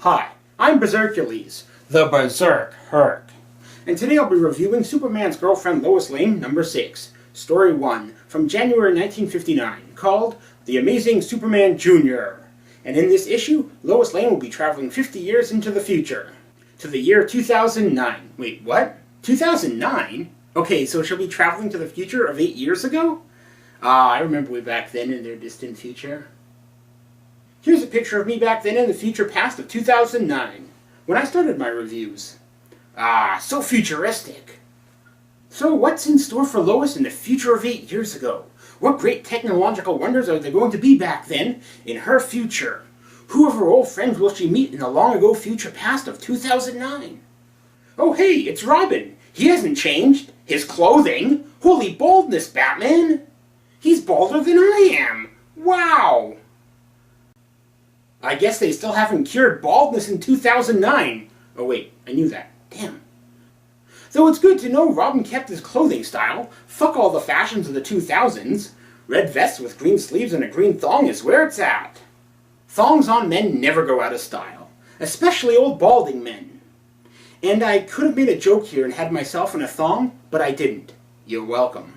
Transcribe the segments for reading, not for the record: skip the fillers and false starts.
Hi, I'm Bersercules, the Berserk Herc, and today I'll be reviewing Superman's Girlfriend Lois Lane number 6, Story 1, from January 1959, called The Amazing Superman Jr. And in this issue, Lois Lane will be traveling 50 years into the future, to the year 2009. Wait, what? 2009? Okay, so she'll be traveling to the future of 8 years ago? I remember way back then in their distant future. Here's a picture of me back then in the future past of 2009, when I started my reviews. So futuristic. So what's in store for Lois in the future of 8 years ago? What great technological wonders are there going to be back then in her future? Who of her old friends will she meet in the long ago future past of 2009? Oh hey, it's Robin. He hasn't changed. His clothing. Holy baldness, Batman. He's balder than I am. Wow. I guess they still haven't cured baldness in 2009. Oh wait, I knew that. Damn. Though it's good to know Robin kept his clothing style. Fuck all the fashions of the 2000s. Red vests with green sleeves and a green thong is where it's at. Thongs on men never go out of style. Especially old balding men. And I could have made a joke here and had myself in a thong, but I didn't. You're welcome.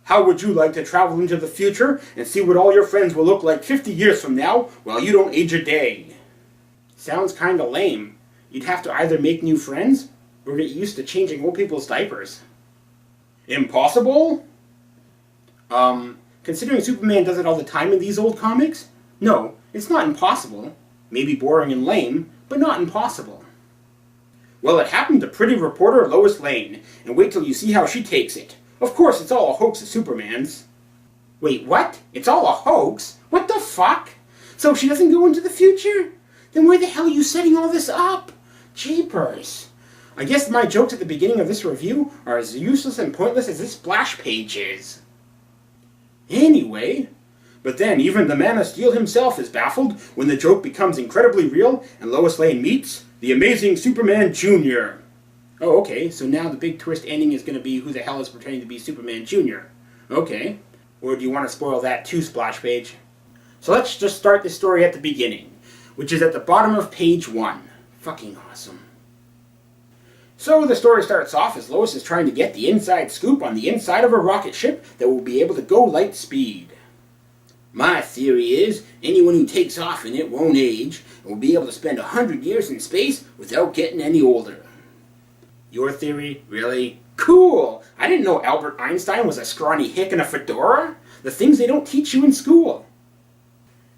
How would you like to travel into the future and see what all your friends will look like 50 years from now while you don't age a day? Sounds kinda lame. You'd have to either make new friends or get used to changing old people's diapers. Impossible? Considering Superman does it all the time in these old comics? No, it's not impossible. Maybe boring and lame, but not impossible. Well, it happened to pretty reporter Lois Lane, and wait till you see how she takes it. Of course, it's all a hoax of Superman's. Wait, what? It's all a hoax? What the fuck? So she doesn't go into the future? Then why the hell are you setting all this up? Jeepers. I guess my jokes at the beginning of this review are as useless and pointless as this splash page is. Anyway, but then even the Man of Steel himself is baffled when the joke becomes incredibly real and Lois Lane meets the Amazing Superman Jr. Oh, okay, so now the big twist ending is going to be who the hell is pretending to be Superman Jr. Okay. Or do you want to spoil that too, splash page? So let's just start the story at the beginning, which is at the bottom of page 1. Fucking awesome. So the story starts off as Lois is trying to get the inside scoop on the inside of a rocket ship that will be able to go light speed. My theory is, anyone who takes off in it won't age, and will be able to spend 100 years in space without getting any older. Your theory? Really? Cool! I didn't know Albert Einstein was a scrawny hick in a fedora. The things they don't teach you in school.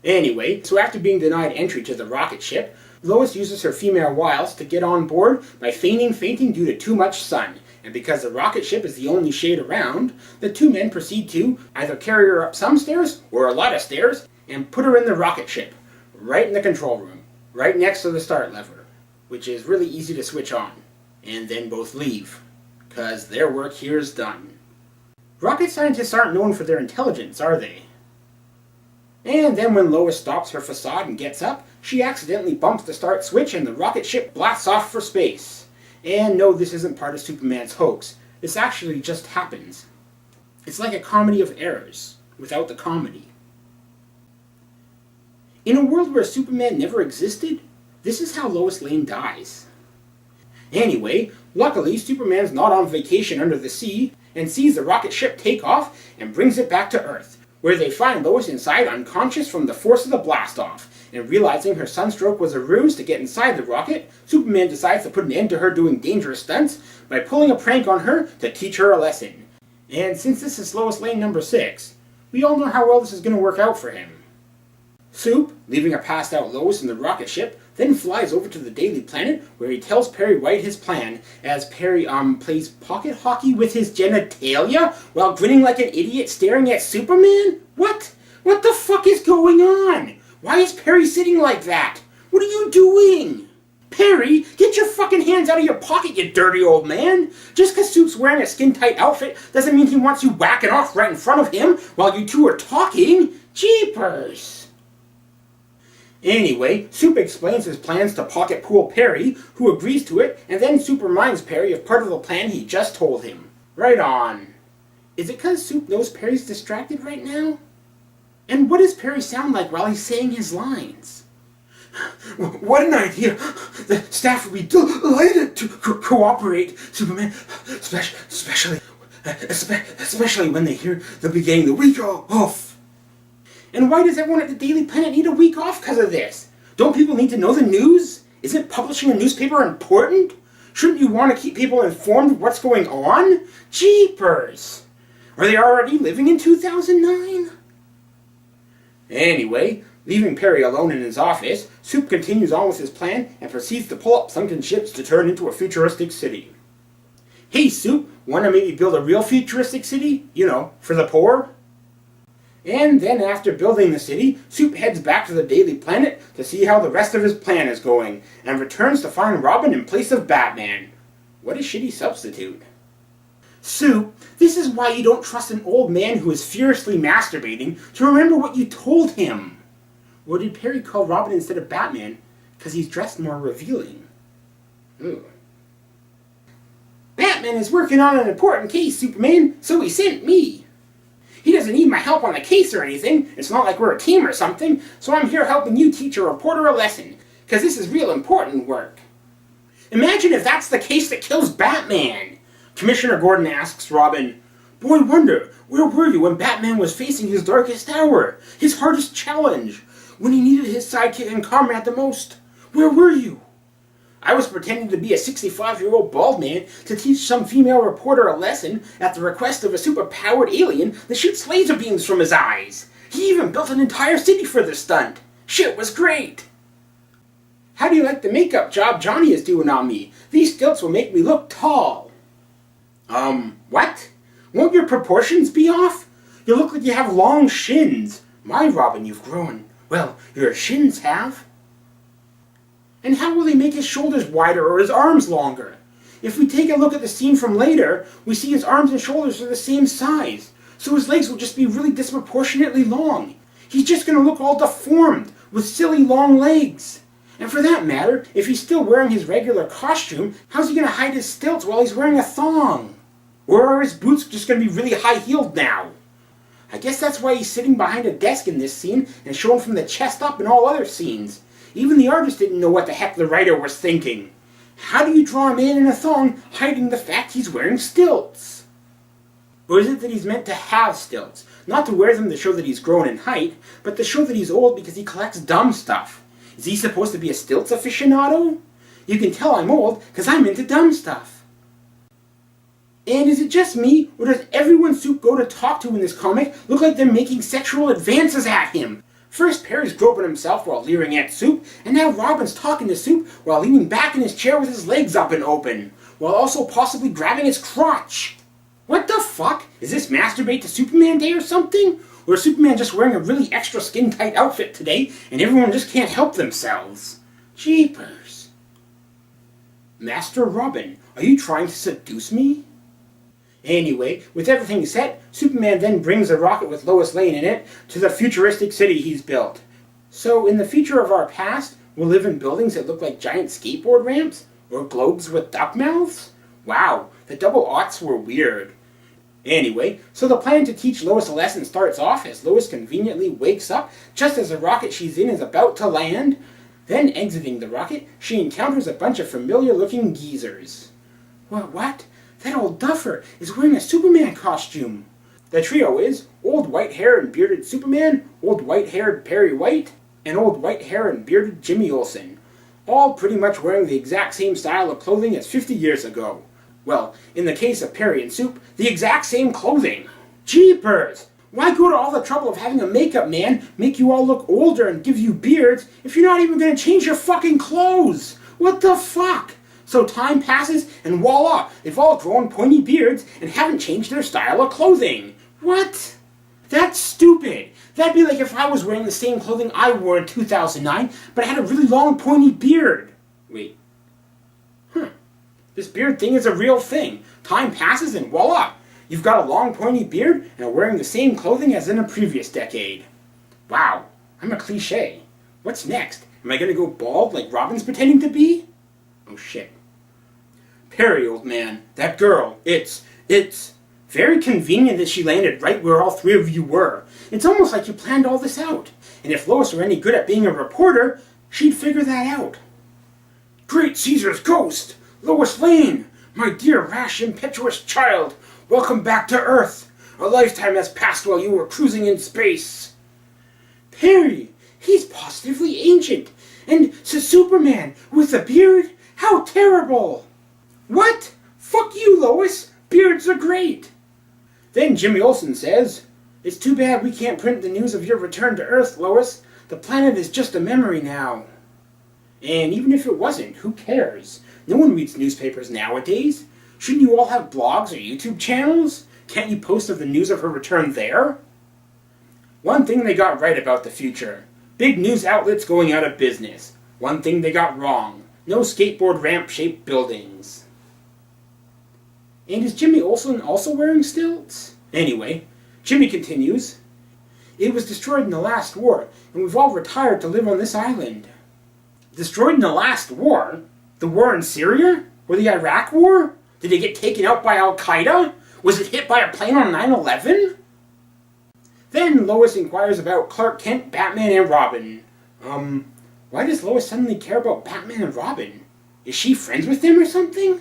Anyway, so after being denied entry to the rocket ship, Lois uses her female wiles to get on board by feigning fainting due to too much sun. And because the rocket ship is the only shade around, the two men proceed to either carry her up some stairs, or a lot of stairs, and put her in the rocket ship, right in the control room, right next to the start lever, which is really easy to switch on. And then both leave, because their work here is done. Rocket scientists aren't known for their intelligence, are they? And then when Lois stops her facade and gets up, she accidentally bumps the start switch and the rocket ship blasts off for space. And no, this isn't part of Superman's hoax. This actually just happens. It's like a comedy of errors, without the comedy. In a world where Superman never existed, this is how Lois Lane dies. Anyway, luckily Superman's not on vacation under the sea, and sees the rocket ship take off and brings it back to Earth, where they find Lois inside unconscious from the force of the blast-off, and realizing her sunstroke was a ruse to get inside the rocket, Superman decides to put an end to her doing dangerous stunts by pulling a prank on her to teach her a lesson. And since this is Lois Lane number 6, we all know how well this is going to work out for him. Soup, leaving a passed-out Lois in the rocket ship, then flies over to the Daily Planet where he tells Perry White his plan, as Perry, plays pocket hockey with his genitalia while grinning like an idiot staring at Superman? What? What the fuck is going on? Why is Perry sitting like that? What are you doing? Perry, get your fucking hands out of your pocket, you dirty old man! Just 'cause Soup's wearing a skin-tight outfit doesn't mean he wants you whacking off right in front of him while you two are talking. Jeepers! Anyway, Soup explains his plans to Pocket Pool Perry, who agrees to it, and then Soup reminds Perry of part of the plan he just told him. Right on. Is it 'cause Soup knows Perry's distracted right now? And what does Perry sound like while he's saying his lines? What an idea! The staff would be delighted to cooperate, Superman, especially when they hear the beginning of the week off. And why does everyone at the Daily Planet need a week off because of this? Don't people need to know the news? Isn't publishing a newspaper important? Shouldn't you want to keep people informed of what's going on? Jeepers! Are they already living in 2009? Anyway, leaving Perry alone in his office, Soup continues on with his plan and proceeds to pull up sunken ships to turn into a futuristic city. Hey Soup, wanna maybe build a real futuristic city? You know, for the poor? And then after building the city, Soup heads back to the Daily Planet to see how the rest of his plan is going, and returns to find Robin in place of Batman. What a shitty substitute. Soup, this is why you don't trust an old man who is furiously masturbating to remember what you told him. Or did Perry call Robin instead of Batman because he's dressed more revealing? Ooh. Batman is working on an important case, Superman, so he sent me. He doesn't need my help on the case or anything. It's not like we're a team or something, so I'm here helping you teach a reporter a lesson, because this is real important work. Imagine if that's the case that kills Batman. Commissioner Gordon asks Robin, Boy Wonder, where were you when Batman was facing his darkest hour, his hardest challenge, when he needed his sidekick and comrade the most? Where were you? I was pretending to be a 65-year-old bald man to teach some female reporter a lesson at the request of a superpowered alien that shoots laser beams from his eyes. He even built an entire city for the stunt. Shit was great. How do you like the makeup job Johnny is doing on me? These stilts will make me look tall. What? Won't your proportions be off? You look like you have long shins. My Robin, you've grown. Well, your shins have. And how will they make his shoulders wider or his arms longer? If we take a look at the scene from later, we see his arms and shoulders are the same size, so his legs will just be really disproportionately long. He's just going to look all deformed, with silly long legs. And for that matter, if he's still wearing his regular costume, how's he going to hide his stilts while he's wearing a thong? Or are his boots just going to be really high-heeled now? I guess that's why he's sitting behind a desk in this scene and shown from the chest up in all other scenes. Even the artist didn't know what the heck the writer was thinking. How do you draw a man in a thong hiding the fact he's wearing stilts? Or is it that he's meant to have stilts? Not to wear them to show that he's grown in height, but to show that he's old because he collects dumb stuff. Is he supposed to be a stilts aficionado? You can tell I'm old because I'm into dumb stuff. And is it just me, or does everyone Soup go to talk to in this comic look like they're making sexual advances at him? First Perry's groping himself while leering at Soup, and now Robin's talking to Soup while leaning back in his chair with his legs up and open, while also possibly grabbing his crotch. What the fuck? Is this Masturbate to Superman Day or something? Or is Superman just wearing a really extra skin-tight outfit today, and everyone just can't help themselves? Jeepers. Master Robin, are you trying to seduce me? Anyway, with everything set, Superman then brings a rocket with Lois Lane in it to the futuristic city he's built. So, in the future of our past, we'll live in buildings that look like giant skateboard ramps? Or globes with duck mouths? Wow, the double aughts were weird. Anyway, so the plan to teach Lois a lesson starts off as Lois conveniently wakes up just as the rocket she's in is about to land. Then, exiting the rocket, she encounters a bunch of familiar-looking geezers. What? That old duffer is wearing a Superman costume. The trio is old white-haired and bearded Superman, old white-haired Perry White, and old white-haired and bearded Jimmy Olsen, all pretty much wearing the exact same style of clothing as 50 years ago. Well, in the case of Perry and Soup, the exact same clothing. Jeepers! Why go to all the trouble of having a makeup man make you all look older and give you beards if you're not even going to change your fucking clothes? What the fuck? So time passes, and voila, they've all grown pointy beards and haven't changed their style of clothing. What? That's stupid. That'd be like if I was wearing the same clothing I wore in 2009, but I had a really long pointy beard. Wait. This beard thing is a real thing. Time passes, and voila, you've got a long pointy beard and are wearing the same clothing as in a previous decade. Wow, I'm a cliche. What's next? Am I going to go bald like Robin's pretending to be? Oh shit. Perry, old man, that girl, it's very convenient that she landed right where all three of you were. It's almost like you planned all this out. And if Lois were any good at being a reporter, she'd figure that out. Great Caesar's ghost! Lois Lane! My dear, rash, impetuous child! Welcome back to Earth! A lifetime has passed while you were cruising in space! Perry! He's positively ancient! And Superman with a beard? How terrible! What? Fuck you, Lois! Beards are great! Then Jimmy Olsen says, "It's too bad we can't print the news of your return to Earth, Lois. The planet is just a memory now." And even if it wasn't, who cares? No one reads newspapers nowadays. Shouldn't you all have blogs or YouTube channels? Can't you post of the news of her return there? One thing they got right about the future. Big news outlets going out of business. One thing they got wrong. No skateboard ramp-shaped buildings. And is Jimmy Olsen also wearing stilts? Anyway, Jimmy continues, "It was destroyed in the last war, and we've all retired to live on this island." Destroyed in the last war? The war in Syria? Or the Iraq war? Did it get taken out by Al-Qaeda? Was it hit by a plane on 9/11? Then Lois inquires about Clark Kent, Batman, and Robin. Why does Lois suddenly care about Batman and Robin? Is she friends with them or something?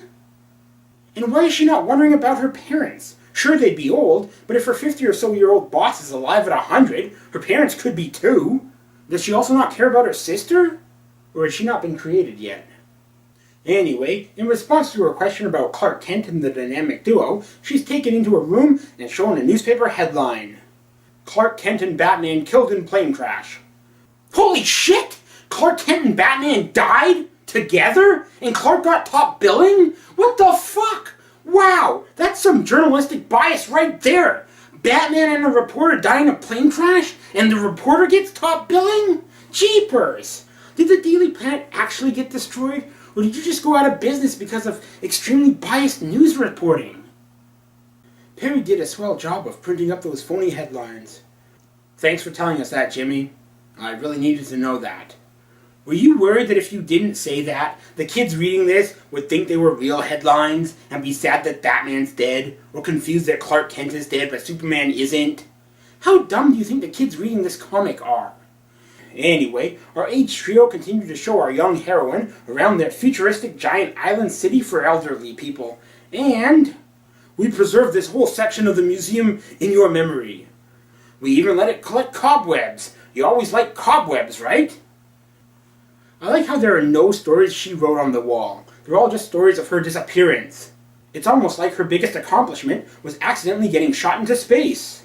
And why is she not wondering about her parents? Sure, they'd be old, but if her 50-or-so-year-old boss is alive at 100, her parents could be too. Does she also not care about her sister? Or has she not been created yet? Anyway, in response to her question about Clark Kent and the dynamic duo, she's taken into a room and shown a newspaper headline. Clark Kent and Batman killed in plane crash. Holy shit! Clark Kent and Batman died? Together? And Clark got top billing? What the fuck? Wow, that's some journalistic bias right there. Batman and a reporter die in a plane crash, and the reporter gets top billing? Jeepers! Did the Daily Planet actually get destroyed, or did you just go out of business because of extremely biased news reporting? Perry did a swell job of printing up those phony headlines. Thanks for telling us that, Jimmy. I really needed to know that. Were you worried that if you didn't say that, the kids reading this would think they were real headlines and be sad that Batman's dead, or confused that Clark Kent is dead but Superman isn't? How dumb do you think the kids reading this comic are? Anyway, our age trio continue to show our young heroine around their futuristic giant island city for elderly people, and we preserve this whole section of the museum in your memory. We even let it collect cobwebs. You always like cobwebs, right? I like how there are no stories she wrote on the wall. They're all just stories of her disappearance. It's almost like her biggest accomplishment was accidentally getting shot into space.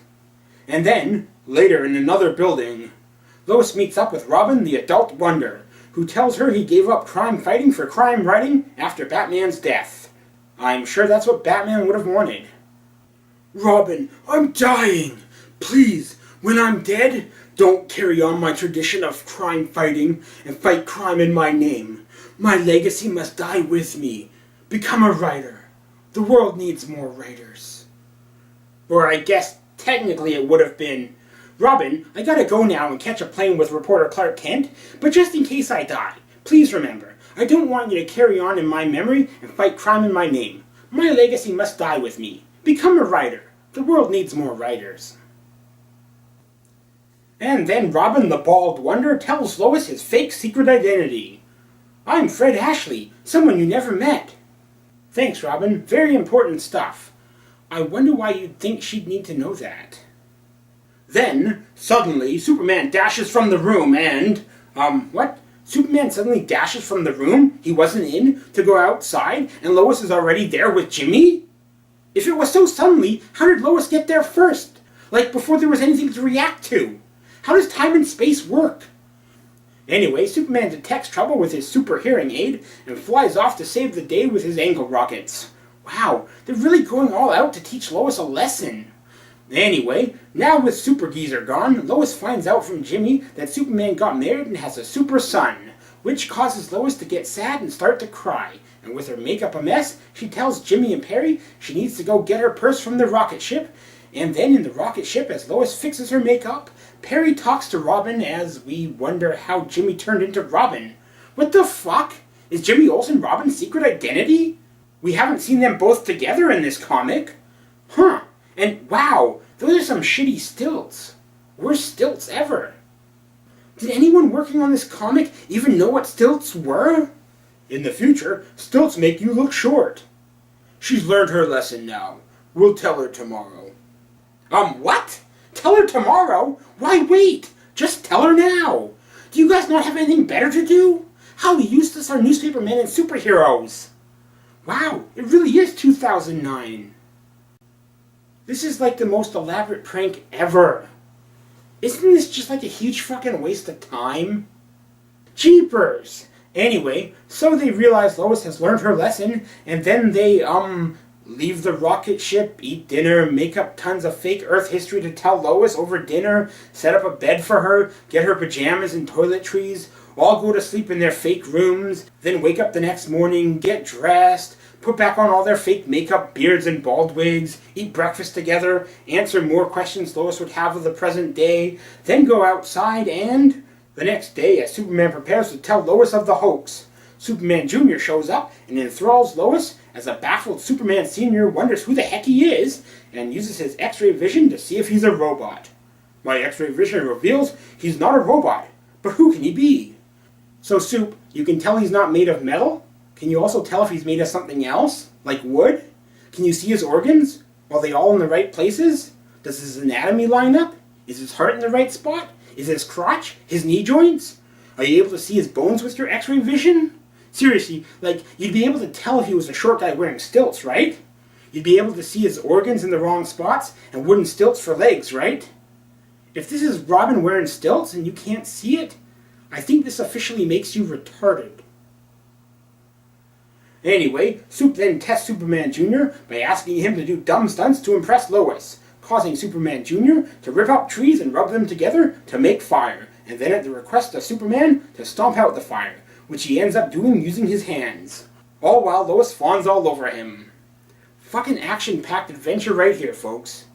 And then, later in another building, Lois meets up with Robin, the adult wonder, who tells her he gave up crime fighting for crime writing after Batman's death. I'm sure that's what Batman would have wanted. Robin, I'm dying! Please, when I'm dead, don't carry on my tradition of crime fighting and fight crime in my name. My legacy must die with me. Become a writer. The world needs more writers. Or I guess technically it would have been, Robin, I gotta go now and catch a plane with reporter Clark Kent, but just in case I die, please remember, I don't want you to carry on in my memory and fight crime in my name. My legacy must die with me. Become a writer. The world needs more writers. And then Robin the Bald Wonder tells Lois his fake secret identity. I'm Fred Ashley, someone you never met. Thanks, Robin. Very important stuff. I wonder why you'd think she'd need to know that. Then, suddenly, Superman dashes from the room and... what? Superman suddenly dashes from the room he wasn't in to go outside, and Lois is already there with Jimmy? If it was so suddenly, how did Lois get there first? Like, before there was anything to react to? How does time and space work? Anyway, Superman detects trouble with his super hearing aid and flies off to save the day with his ankle rockets. Wow, they're really going all out to teach Lois a lesson. Anyway, now with Super Geezer gone, Lois finds out from Jimmy that Superman got married and has a super son, which causes Lois to get sad and start to cry. And with her makeup a mess, she tells Jimmy and Perry she needs to go get her purse from the rocket ship. And then in the rocket ship, as Lois fixes her makeup, Perry talks to Robin as we wonder how Jimmy turned into Robin. What the fuck? Is Jimmy Olsen Robin's secret identity? We haven't seen them both together in this comic. Huh. And wow, those are some shitty stilts. Worst stilts ever. Did anyone working on this comic even know what stilts were? In the future, stilts make you look short. She's learned her lesson now. We'll tell her tomorrow. What? Tell her tomorrow? Why wait? Just tell her now. Do you guys not have anything better to do? How useless are newspaper men and superheroes? Wow, it really is 2009. This is like the most elaborate prank ever. Isn't this just like a huge fucking waste of time? Jeepers! Anyway, so they realize Lois has learned her lesson, and then they, leave the rocket ship, eat dinner, make up tons of fake Earth history to tell Lois over dinner, set up a bed for her, get her pajamas and toiletries, all go to sleep in their fake rooms, then wake up the next morning, get dressed, put back on all their fake makeup, beards and bald wigs, eat breakfast together, answer more questions Lois would have of the present day, then go outside and... The next day, as Superman prepares to tell Lois of the hoax, Superman Jr. shows up and enthralls Lois as a baffled Superman Sr. wonders who the heck he is and uses his X-ray vision to see if he's a robot. My X-ray vision reveals he's not a robot, but who can he be? So Soup, you can tell he's not made of metal? Can you also tell if he's made of something else, like wood? Can you see his organs? Are they all in the right places? Does his anatomy line up? Is his heart in the right spot? Is his crotch? His knee joints? Are you able to see his bones with your X-ray vision? Seriously, like, you'd be able to tell if he was a short guy wearing stilts, right? You'd be able to see his organs in the wrong spots and wooden stilts for legs, right? If this is Robin wearing stilts and you can't see it, I think this officially makes you retarded. Anyway, Soup then tests Superman Jr. by asking him to do dumb stunts to impress Lois, causing Superman Jr. to rip up trees and rub them together to make fire, and then at the request of Superman to stomp out the fire, which he ends up doing using his hands. All while Lois fawns all over him. Fucking action-packed adventure right here, folks.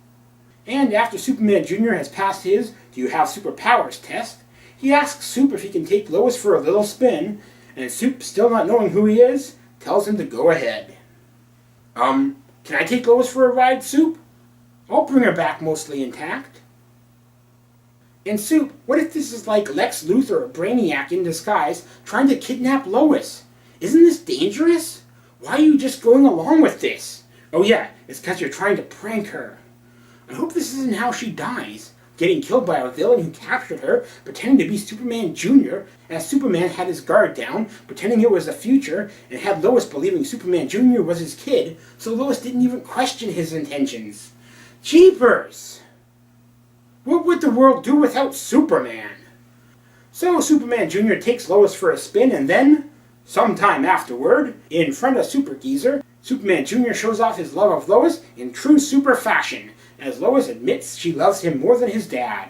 And after Superman Jr. has passed his "Do you have superpowers?" test, he asks Soup if he can take Lois for a little spin, and Soup, still not knowing who he is, tells him to go ahead. Can I take Lois for a ride, Soup? I'll bring her back mostly intact. And Soup, what if this is like Lex Luthor or Brainiac in disguise trying to kidnap Lois? Isn't this dangerous? Why are you just going along with this? Oh yeah, it's because you're trying to prank her. I hope this isn't how she dies, getting killed by a villain who captured her, pretending to be Superman Jr., as Superman had his guard down, pretending it was the future, and had Lois believing Superman Jr. was his kid, so Lois didn't even question his intentions. Jeepers! What would the world do without Superman? So Superman Jr. takes Lois for a spin, and then, sometime afterward, in front of Super Geezer, Superman Jr. shows off his love of Lois in true super fashion, as Lois admits she loves him more than his dad.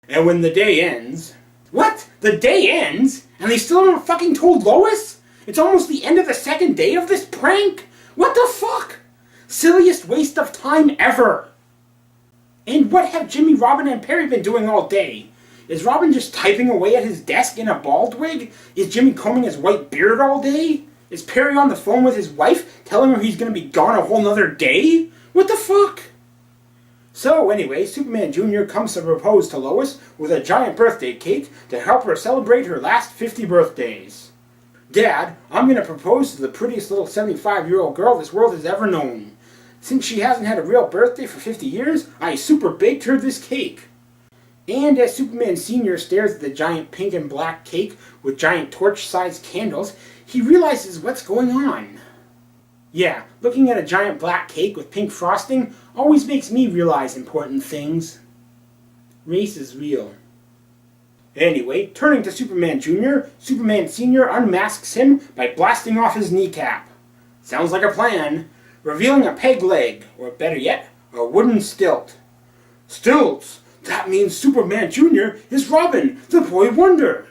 And when the day ends... What? The day ends? And they still haven't fucking told Lois? It's almost the end of the second day of this prank? What the fuck? Silliest waste of time ever. And what have Jimmy, Robin, and Perry been doing all day? Is Robin just typing away at his desk in a bald wig? Is Jimmy combing his white beard all day? Is Perry on the phone with his wife, telling her he's gonna be gone a whole nother day? What the fuck? So anyway, Superman Jr. comes to propose to Lois with a giant birthday cake to help her celebrate her last 50 birthdays. Dad, I'm gonna propose to the prettiest little 75-year-old girl this world has ever known. Since she hasn't had a real birthday for 50 years, I super baked her this cake. And as Superman Sr. stares at the giant pink and black cake with giant torch-sized candles, he realizes what's going on. Yeah, looking at a giant black cake with pink frosting always makes me realize important things. Race is real. Anyway, turning to Superman Jr., Superman Sr. unmasks him by blasting off his kneecap. Sounds like a plan. Revealing a peg leg, or better yet, a wooden stilt. Stilts! That means Superman Jr. is Robin, the Boy Wonder.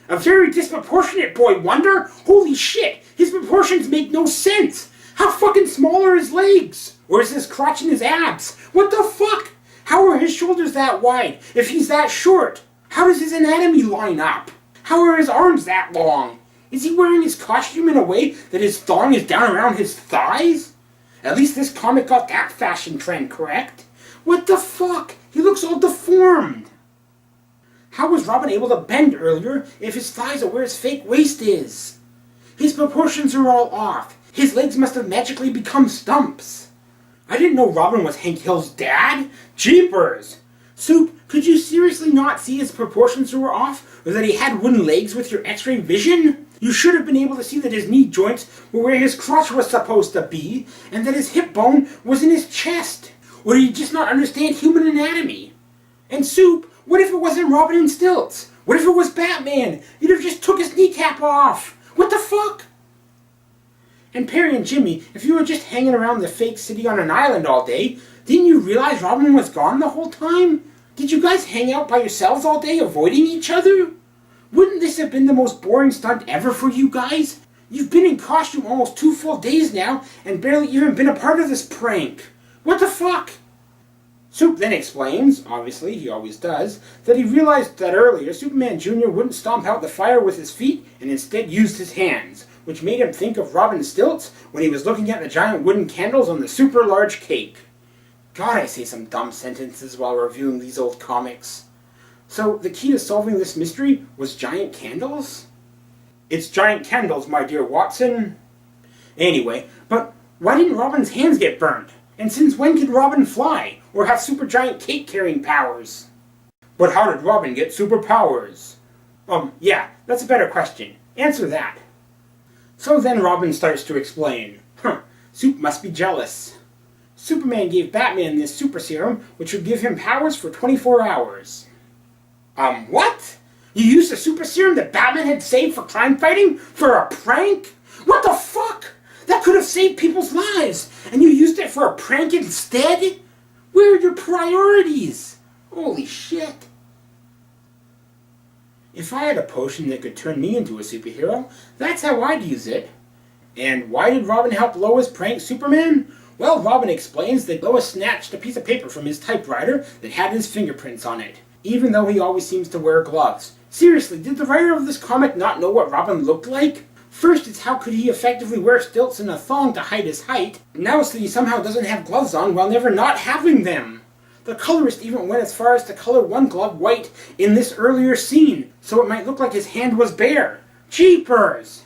A very disproportionate Boy Wonder? Holy shit! His proportions make no sense! How fucking small are his legs? Or is his crotch in his abs? What the fuck? How are his shoulders that wide if he's that short? How does his anatomy line up? How are his arms that long? Is he wearing his costume in a way that his thong is down around his thighs? At least this comic got that fashion trend correct. What the fuck? He looks all deformed. How was Robin able to bend earlier if his thighs are where his fake waist is? His proportions are all off. His legs must have magically become stumps. I didn't know Robin was Hank Hill's dad. Jeepers! Soup, could you seriously not see his proportions were off, or that he had wooden legs with your x-ray vision? You should have been able to see that his knee joints were where his crotch was supposed to be, and that his hip bone was in his chest. Or did you just not understand human anatomy? And Soup, what if it wasn't Robin in stilts? What if it was Batman? You'd have just took his kneecap off. What the fuck? And Perry and Jimmy, if you were just hanging around the fake city on an island all day, didn't you realize Robin was gone the whole time? Did you guys hang out by yourselves all day avoiding each other? Wouldn't this have been the most boring stunt ever for you guys? You've been in costume almost 2 full days now and barely even been a part of this prank. What the fuck? Soup then explains, obviously he always does, that he realized that earlier Superman Jr. wouldn't stomp out the fire with his feet and instead used his hands, which made him think of Robin stilts when he was looking at the giant wooden candles on the super large cake. God, I say some dumb sentences while reviewing these old comics. So the key to solving this mystery was giant candles? It's giant candles, my dear Watson. Anyway, but why didn't Robin's hands get burned? And since when could Robin fly, or have supergiant cake-carrying powers? But how did Robin get superpowers? Yeah, that's a better question. Answer that. So then Robin starts to explain. Soup must be jealous. Superman gave Batman this super serum, which would give him powers for 24 hours. What? You used the super serum that Batman had saved for crime fighting? For a prank? What the fuck? That could have saved people's lives, and you used it for a prank instead? Where are your priorities? Holy shit. If I had a potion that could turn me into a superhero, that's how I'd use it. And why did Robin help Lois prank Superman? Well, Robin explains that Lois snatched a piece of paper from his typewriter that had his fingerprints on it, even though he always seems to wear gloves. Seriously, did the writer of this comic not know what Robin looked like? First, it's how could he effectively wear stilts and a thong to hide his height. Now it's that he somehow doesn't have gloves on while never not having them. The colorist even went as far as to color one glove white in this earlier scene, so it might look like his hand was bare. Jeepers!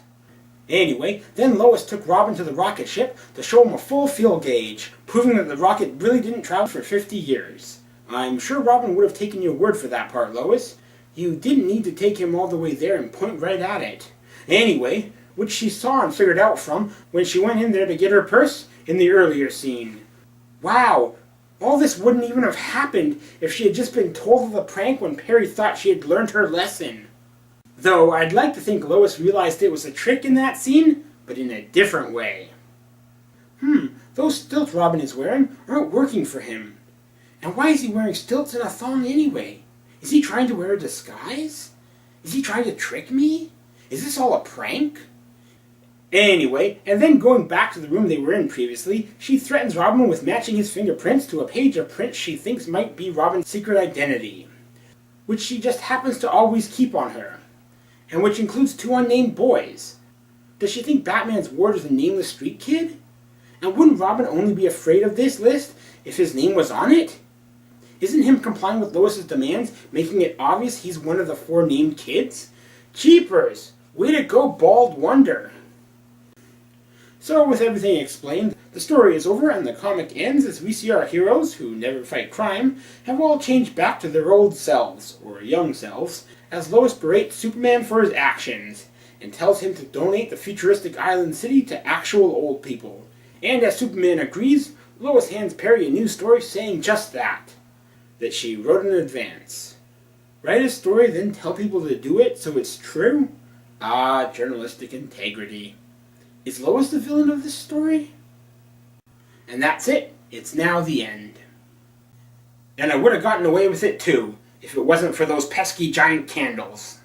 Anyway, then Lois took Robin to the rocket ship to show him a full fuel gauge, proving that the rocket really didn't travel for 50 years. I'm sure Robin would have taken your word for that part, Lois. You didn't need to take him all the way there and point right at it. Anyway, which she saw and figured out from when she went in there to get her purse in the earlier scene. Wow, all this wouldn't even have happened if she had just been told of the prank when Perry thought she had learned her lesson. Though I'd like to think Lois realized it was a trick in that scene, but in a different way. Those stilts Robin is wearing aren't working for him. And why is he wearing stilts and a thong anyway? Is he trying to wear a disguise? Is he trying to trick me? Is this all a prank? Anyway, and then going back to the room they were in previously, she threatens Robin with matching his fingerprints to a page of prints she thinks might be Robin's secret identity, which she just happens to always keep on her, and which includes 2 unnamed boys. Does she think Batman's ward is a nameless street kid? And wouldn't Robin only be afraid of this list if his name was on it? Isn't him complying with Lois's demands making it obvious he's one of the 4 named kids? Jeepers! Way to go, Bald Wonder! So, with everything explained, the story is over and the comic ends as we see our heroes, who never fight crime, have all changed back to their old selves, or young selves, as Lois berates Superman for his actions, and tells him to donate the futuristic island city to actual old people. And as Superman agrees, Lois hands Perry a new story saying just that she wrote in advance. Write a story, then tell people to do it so it's true? Ah, journalistic integrity. Is Lois the villain of this story? And that's it. It's now the end. And I would have gotten away with it too, if it wasn't for those pesky giant candles.